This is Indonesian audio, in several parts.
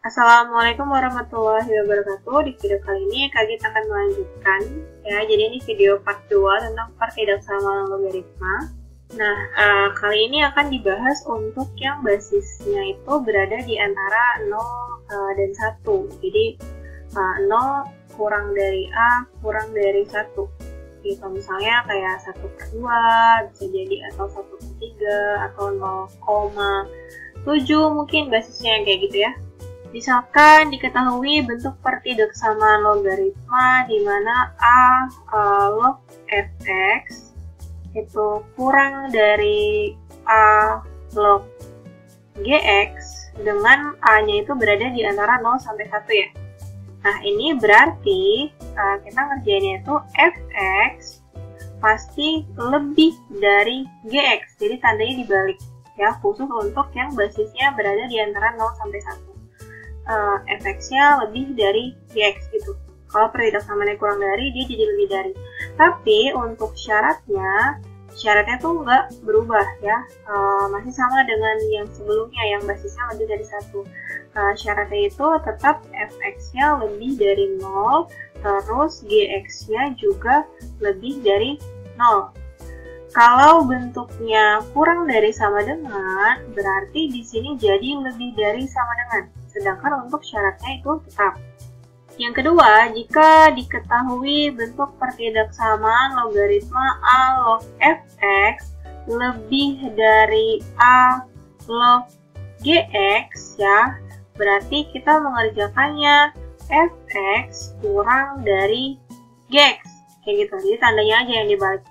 Assalamualaikum warahmatullahi wabarakatuh. Di video kali ini Kak Gita akan melanjutkan ya. Jadi ini video part 2 tentang pertidaksamaan logaritma. Nah, kali ini akan dibahas untuk yang basisnya itu berada di antara 0 dan 1. Jadi 0 kurang dari A kurang dari 1. Gitu, misalnya kayak 1/2 bisa jadi, atau 1/3 atau 0,7 mungkin basisnya kayak gitu ya. Misalkan diketahui bentuk pertidaksamaan logaritma di mana log fx itu kurang dari a log gx dengan a-nya itu berada di antara 0 sampai 1 ya. Nah, ini berarti kita ngerjainnya itu fx pasti lebih dari gx, jadi tandanya dibalik ya, khusus untuk yang basisnya berada di antara 0 sampai 1. Fx-nya lebih dari gx gitu. Kalau pertidaksamaannya kurang dari, dia jadi lebih dari. Tapi untuk syaratnya tuh nggak berubah ya, masih sama dengan yang sebelumnya yang basisnya lebih dari 1. Syaratnya itu tetap fx-nya lebih dari 0, terus gx-nya juga lebih dari 0. Kalau bentuknya kurang dari sama dengan, berarti di sini jadi lebih dari sama dengan. Sedangkan untuk syaratnya itu tetap. Yang kedua, jika diketahui bentuk pertidaksamaan logaritma a log fx lebih dari a log gx ya, berarti kita mengerjakannya fx kurang dari gx. Kayak gitu, jadi tandanya aja yang dibalik.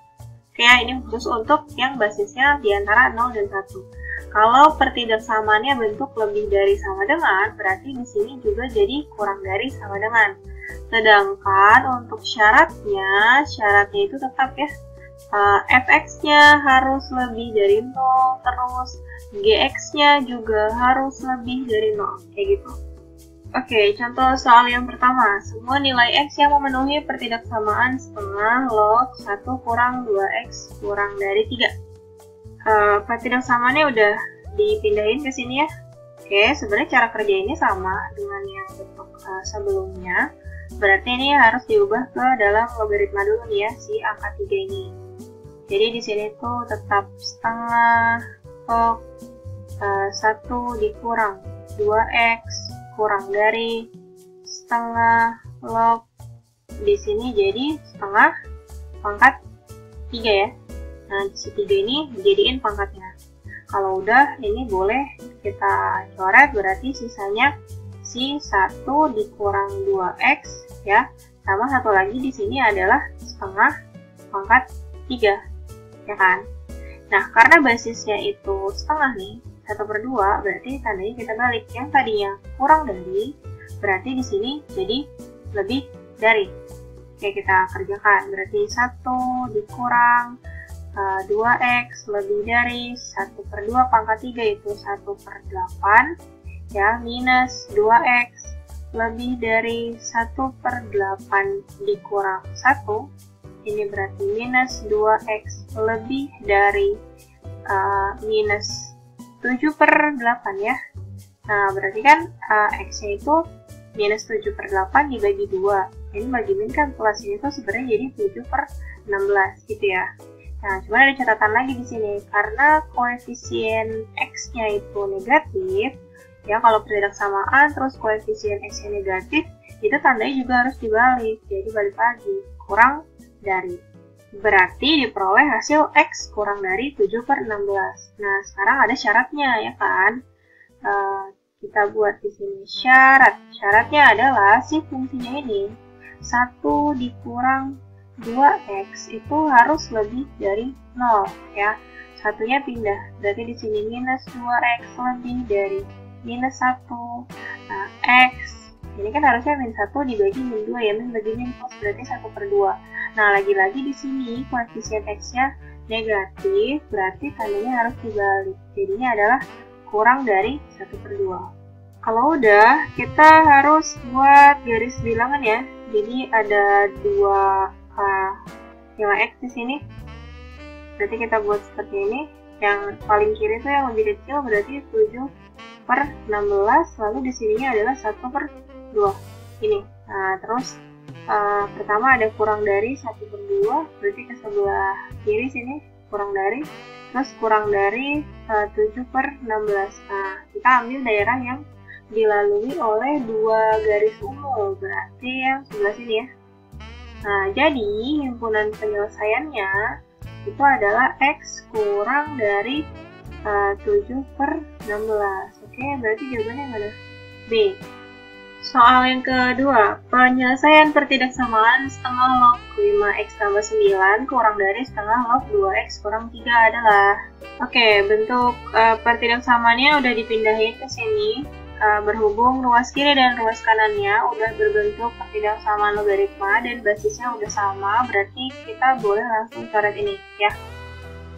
Kayak ini khusus untuk yang basisnya di antara 0 dan 1. Kalau pertidaksamaannya bentuk lebih dari sama dengan, berarti di sini juga jadi kurang dari sama dengan. Sedangkan untuk syaratnya itu tetap ya, fx-nya harus lebih dari 0, terus gx-nya juga harus lebih dari 0, kayak gitu. Oke, contoh soal yang pertama. Semua nilai x yang memenuhi pertidaksamaan setengah log 1 kurang 2x kurang dari 3. Pertidaksamaannya udah dipindahin ke sini ya. Oke, sebenarnya cara kerjainnya sama dengan yang bentuk sebelumnya. Berarti ini harus diubah ke dalam logaritma dulu nih ya, si angka 3 ini. Jadi di sini tuh tetap setengah log 1 dikurang 2x kurang dari setengah log, di sini jadi setengah pangkat 3 ya. Nah, si 3 ini dijadiin pangkatnya. Kalau udah, ini boleh kita coret, berarti sisanya si 1 dikurang 2x ya. Sama satu lagi di sini adalah setengah pangkat 3 ya kan. Nah, karena basisnya itu setengah nih, 1/2, berarti tandanya kita balik. Yang tadinya kurang dari, berarti di sini jadi lebih dari. Oke, kita kerjakan. Berarti 1 dikurang 2x lebih dari 1/2 pangkat 3 itu 1/8 ya, minus 2x lebih dari 1/8 dikurang 1. Ini berarti minus 2x lebih dari minus 7/8 ya. Nah, berarti kan x-nya itu minus 7/8 dibagi 2. Ini bagi min kan plus, ini tuh sebenarnya jadi 7/16 gitu ya. Nah, cuma ada catatan lagi di sini. Karena koefisien x-nya itu negatif, ya kalau pertidaksamaan terus koefisien x-nya negatif, itu tandanya juga harus dibalik. Jadi balik lagi, kurang dari. Berarti diperoleh hasil x kurang dari 7/16. Nah, sekarang ada syaratnya ya kan. Kita buat di sini syarat. Syaratnya adalah si fungsinya ini 1 dikurang 2x itu harus lebih dari 0 ya. Satunya pindah. Berarti di sini minus 2x lebih dari minus 1. Nah, x ini kan harusnya min 1 dibagi min 2 ya, min bagi min plus, berarti 1/2. Nah, lagi-lagi di sini koefisien x-nya negatif, berarti tandanya harus dibalik. Jadinya adalah kurang dari 1/2. Kalau udah, kita harus buat garis bilangan ya. Jadi ada 2 nilai x di sini. Berarti kita buat seperti ini. Yang paling kiri itu yang lebih kecil berarti 7 per 16, lalu di sininya adalah 1 per 2. Ini. Nah, terus pertama ada kurang dari 1 per 2, berarti ke sebelah kiri sini kurang dari, terus kurang dari 7 per 16. Nah, kita ambil daerah yang dilalui oleh 2 garis ungu, berarti yang sebelah sini ya. Nah, jadi himpunan penyelesaiannya itu adalah X kurang dari 7 per 16. Oke, berarti jawabannya mana? B. Soal yang kedua, penyelesaian pertidaksamaan setengah log 5x tambah 9 kurang dari setengah log 2x kurang 3 adalah. Oke, bentuk pertidaksamaannya udah dipindahin ke sini. Berhubung ruas kiri dan ruas kanannya udah berbentuk pertidaksamaan logaritma dan basisnya udah sama, berarti kita boleh langsung coret ini ya.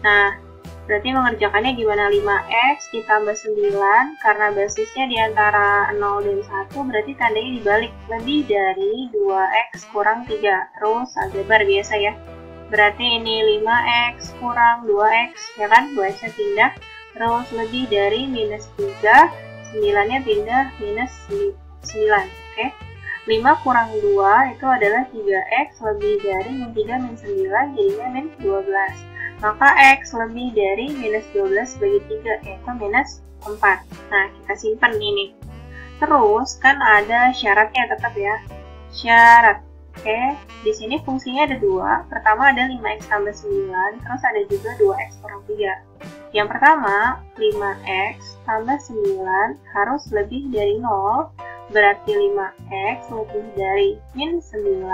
Nah, berarti mengerjakannya gimana? 5x ditambah 9, karena basisnya di antara 0 dan 1, berarti tandanya dibalik, lebih dari 2x kurang 3. Terus aljabar biasa ya. Berarti ini 5x kurang 2x, ya kan? 2x-nya pindah. Terus lebih dari minus 3, 9-nya pindah minus 9. Oke. 5 kurang 2 itu adalah 3x, lebih dari min 3 min 9, jadinya min 12. Maka X lebih dari minus 12 bagi 3, yaitu minus 4. Nah, kita simpan ini. Terus, kan ada syaratnya tetap ya. Syarat. Oke, di sini fungsinya ada 2. Pertama ada 5x tambah 9, terus ada juga 2x kurang 3. Yang pertama, 5x tambah 9 harus lebih dari 0, berarti 5x lebih dari min 9,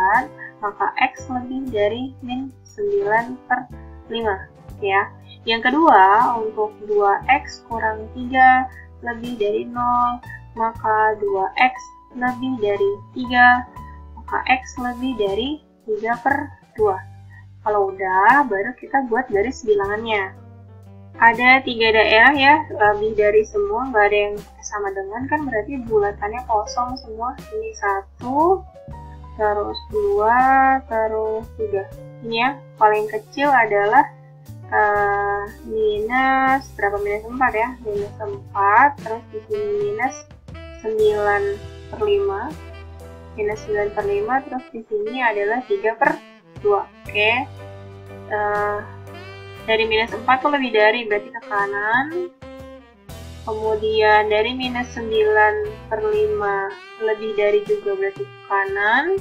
maka x lebih dari min 9 per 5 ya. Yang kedua, untuk 2x kurang 3 lebih dari 0, maka 2x lebih dari 3, maka x lebih dari 3 per 2. Kalau udah, baru kita buat garis bilangannya. Ada 3 daerah ya, lebih dari semua, nggak ada yang sama dengan, kan berarti bulatannya kosong semua. Ini 1, terus 2, terus 3. Ini ya, paling kecil adalah minus berapa? Minus 4 ya, minus 4, terus di sini minus 9 per 5, minus 9 per 5, terus di sini adalah 3 per 2. Oke. Dari minus 4 tuh lebih dari, berarti ke kanan. Kemudian dari minus 9 per 5 lebih dari juga, berarti ke kanan.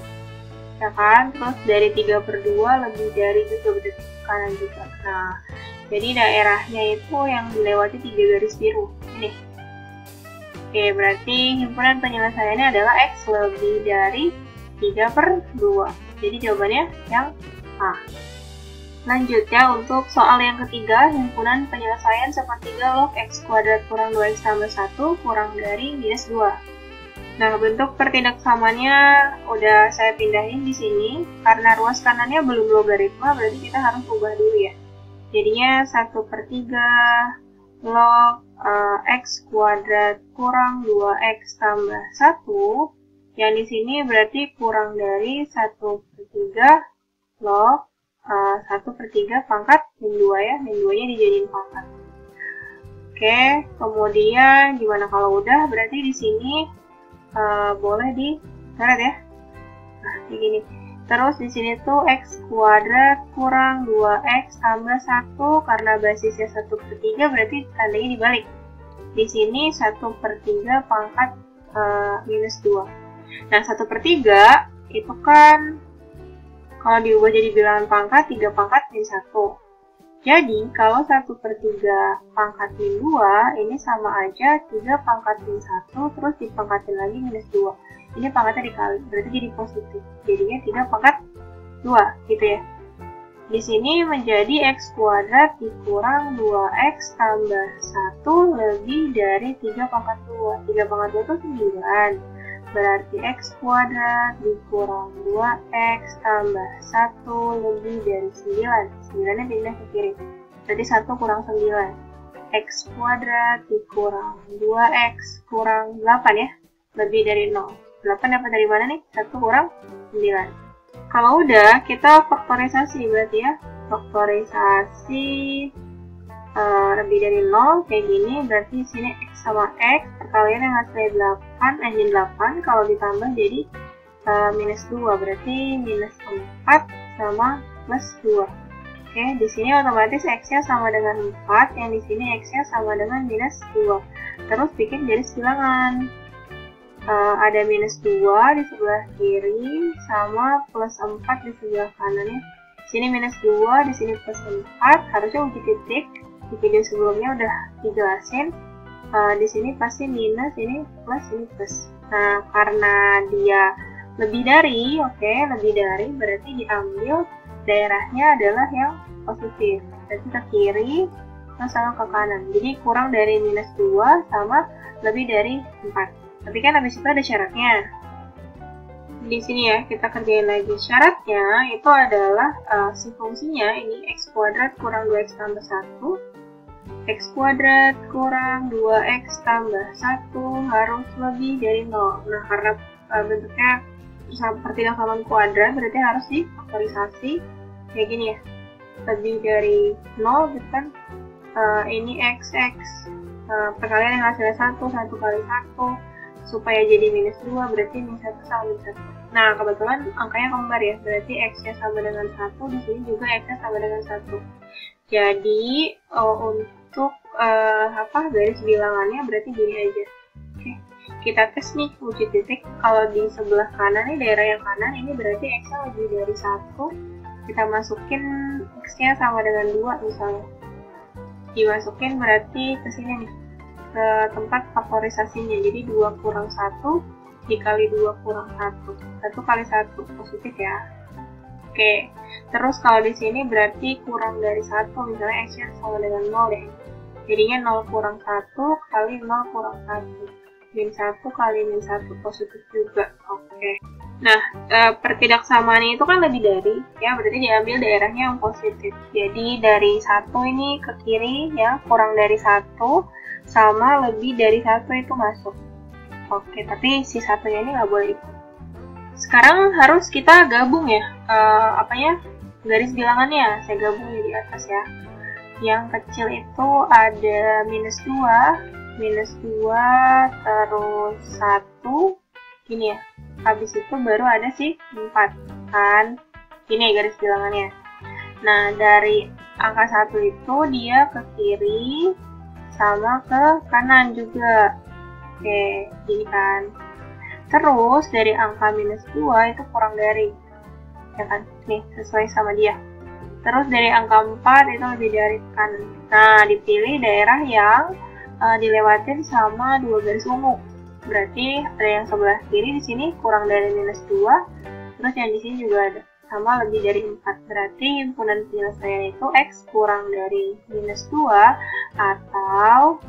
Ya kan? Terus dari 3 per 2 lebih dari juga, berarti ke kanan juga. Nah, jadi daerahnya itu yang dilewati 3 garis biru. Ini. Oke, berarti himpunan penyelesaiannya adalah X lebih dari 3 per 2. Jadi jawabannya yang A. Lanjut ya, untuk soal yang ketiga, himpunan penyelesaian sepertiga log x kuadrat kurang 2x tambah 1 kurang dari minus 2. Nah, bentuk pertidaksamannya udah saya pindahin di sini. Karena ruas kanannya belum logaritma, berarti kita harus ubah dulu ya. Jadinya 1/3 log x kuadrat kurang 2x tambah 1. Yang di sini berarti kurang dari 1/3 log 1/3 pangkat min 2 ya, min 2 nya dijadiin pangkat. Oke, kemudian gimana kalau udah, berarti di sini boleh dicoret ya. Nah, kayak gini. Terus di sini tuh x kuadrat kurang 2x tambah 1, karena basisnya 1/3 berarti tandanya dibalik. Di sini 1/3 pangkat minus 2. Nah, 1/3 itu kan kalau diubah jadi bilangan pangkat, 3 pangkat min 1. Jadi, kalau 1/3 pangkat min 2, ini sama aja 3 pangkat min 1, terus dipangkatin lagi minus 2. Ini pangkatnya dikali, berarti jadi positif. Jadinya 3 pangkat 2, gitu ya. Di sini menjadi x kuadrat dikurang 2x tambah 1 lebih dari 3 pangkat 2. 3 pangkat 2 itu 9. Berarti x kuadrat dikurang 2x tambah 1 lebih dari 9. 9-nya pindah ke kiri. Berarti 1 kurang 9. X kuadrat dikurang 2x kurang 8 ya. Lebih dari 0. 8 dapat dari mana nih? 1 kurang 9. Kalau udah, kita faktorisasi berarti ya. Faktorisasi lebih dari 0 kayak gini, berarti di sini X sama X perkalian yang hasilnya 8, kalau ditambah jadi minus 2, berarti minus 4 sama plus 2. Oke, di sini otomatis X-nya sama dengan 4, yang di sini X-nya sama dengan minus 2. Terus bikin garis bilangan. Ada minus 2 di sebelah kiri sama plus 4 di sebelah kanannya. Di sini minus 2, di sini plus 4, harusnya uji titik. Di video sebelumnya udah dijelasin. Di sini pasti minus, ini plus, ini plus. Nah, karena dia lebih dari, lebih dari, berarti diambil daerahnya adalah yang positif. Berarti ke kiri sama ke kanan. Jadi kurang dari minus 2 sama lebih dari 4. Tapi kan habis itu ada syaratnya. Di sini ya, kita kerjain lagi. Syaratnya itu adalah si fungsinya ini x kuadrat kurang 2x tambah 1. X kuadrat kurang 2x tambah 1 harus lebih dari 0. Nah, karena bentuknya pertidakan kuadrat, berarti harus difaktorisasi kayak gini ya. Lebih dari 0 gitu kan. Ini x perkalian yang hasilnya 1 kali 1. Supaya jadi minus 2, berarti minus 1 sama minus 1. Nah, kebetulan angkanya kembar ya, berarti X-nya sama dengan 1, di sini juga X-nya sama dengan 1. Jadi, untuk garis bilangannya berarti gini aja. Oke, kita tes nih uji titik. Kalau di sebelah kanan nih, daerah yang kanan, ini berarti X-nya lebih dari 1. Kita masukin X-nya sama dengan 2 misalnya. Dimasukin berarti ke sini nih, ke tempat faktorisasinya. Jadi 2 kurang 1 dikali 2 kurang 1. 1 kali 1 positif ya. Oke. Terus kalau di sini berarti kurang dari 1, misalnya X-nya sama dengan 0 deh. Jadinya 0 kurang 1 kali 0 kurang 1. Min 1 kali min 1 positif juga. Oke. Nah, pertidaksamaan itu kan lebih dari, ya berarti diambil daerahnya yang positif. Jadi dari 1 ini ke kiri ya, kurang dari 1 sama lebih dari 1 itu masuk. Oke, tapi si satunya ini nggak boleh ikut. Sekarang harus kita gabung ya, garis bilangannya. Saya gabung di atas ya. Yang kecil itu ada minus 2, terus 1, gini ya. Habis itu baru ada si 4, kan? Ini ya garis bilangannya. Nah, dari angka 1 itu dia ke kiri, sama ke kanan juga. Oke, gini kan. Terus dari angka minus 2 itu kurang dari, ya kan? Nih, sesuai sama dia. Terus dari angka 4 itu lebih dari kanan. Nah, dipilih daerah yang dilewatin sama 2 garis ungu. Berarti ada yang sebelah kiri di sini kurang dari minus 2. Terus yang di sini juga ada sama lebih dari 4. Berarti himpunan penyelesaian itu X kurang dari minus 2 atau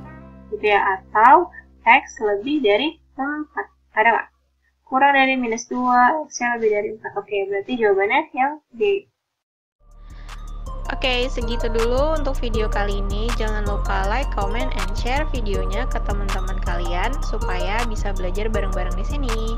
X lebih dari 4. Ada nggak? Kurang dari minus 2, X-nya lebih dari 4. Oke, berarti jawabannya yang D. Oke, segitu dulu untuk video kali ini. Jangan lupa like, comment, and share videonya ke teman-teman kalian supaya bisa belajar bareng-bareng di sini.